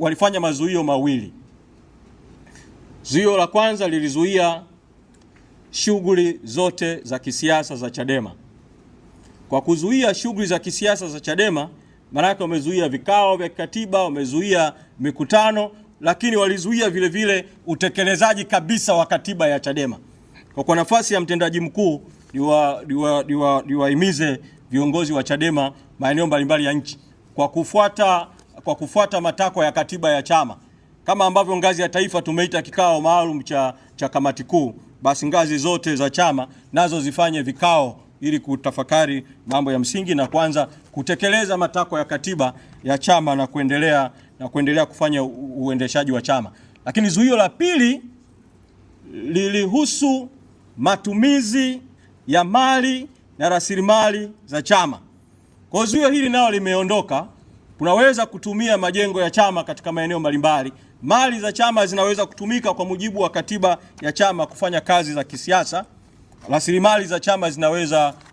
walifanya mazuio mawili. Zuio la kwanza lilizuia shughuli zote za kisiasa za Chadema. Kwa kuzuia shughuli za kisiasa za Chadema, maana yake wamezuia vikao vya katiba, wamezuia mikutano, lakini walizuia vile vile utekelezaji kabisa wa katiba ya Chadema. Kwa nafasi ya mtendaji mkuu niwahimize viongozi wa Chadema maeneo mbalimbali ya nchi kwa kufuata matakwa ya katiba ya chama. Kama ambavyo ngazi ya taifa tumeita kikao maalum cha kamati kuu, basi ngazi zote za chama nazo zifanye vikao ili kutafakari mambo ya msingi na kuanza kutekeleza matakwa ya katiba ya chama na kuendelea kufanya uendeshaji wa chama. Lakini zuio la pili lilihusu matumizi ya mali na rasilimali za chama. Kwa zuio hili nao limeondoka. Tunaweza kutumia majengo ya chama katika maeneo mbalimbali. Mali za chama zinaweza kutumika kwa mujibu wa katiba ya chama kufanya kazi za kisiasa. Rasilimali za chama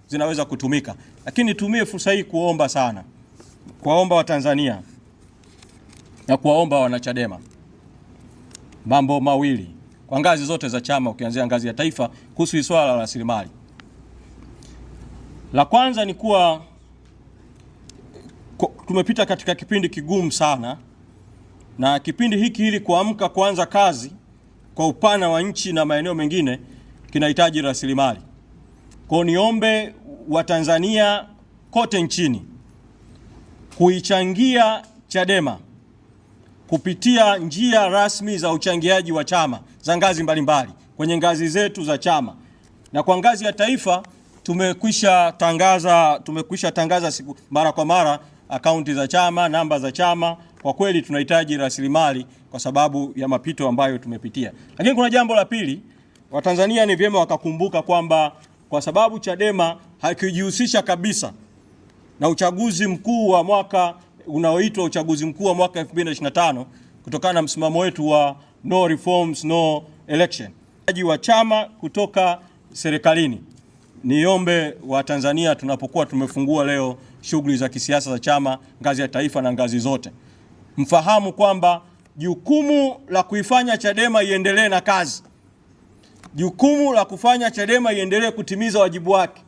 zinaweza kutumika. Lakini nitumie fursa hii kuwaomba Watanzania na kuwaomba wanachadema mambo mawili kwa ngazi zote za chama, ukianzia ngazi ya taifa, kuhusu swala la rasilimali. La kwanza ni kuwa tumepita katika kipindi kigumu sana, na kipindi hiki ili kuamka kuanza kazi kwa upana wa nchi na maeneo mengine kinahitaji rasilimali. Kwa niombe Watanzania kote nchini kuichangia Chadema kupitia njia rasmi za uchangiaji wa chama za ngazi mbalimbali kwenye ngazi zetu za chama. Na kwa ngazi ya taifa tumekwisha tangaza siku mara kwa mara akaunti za chama, namba za chama. Kwa kweli tunahitaji rasilimali kwa sababu ya mapito ambayo tumepitia. Lakini kuna jambo la pili, Watanzania ni vyema wakakumbuka kwamba kwa sababu Chadema hakijihusisha kabisa na uchaguzi mkuu wa mwaka unaoitwa uchaguzi mkuu wa mwaka 2025 kutokana na msimamo wetu wa no reforms no election wa chama kutoka serikalini, niombe wa Tanzania tunapokuwa tumefungua leo shughuli za kisiasa za chama ngazi ya taifa na ngazi zote, mfahamu kwamba jukumu la kuifanya Chadema iendelee na kazi, jukumu la kufanya Chadema iendelee kutimiza wajibu wake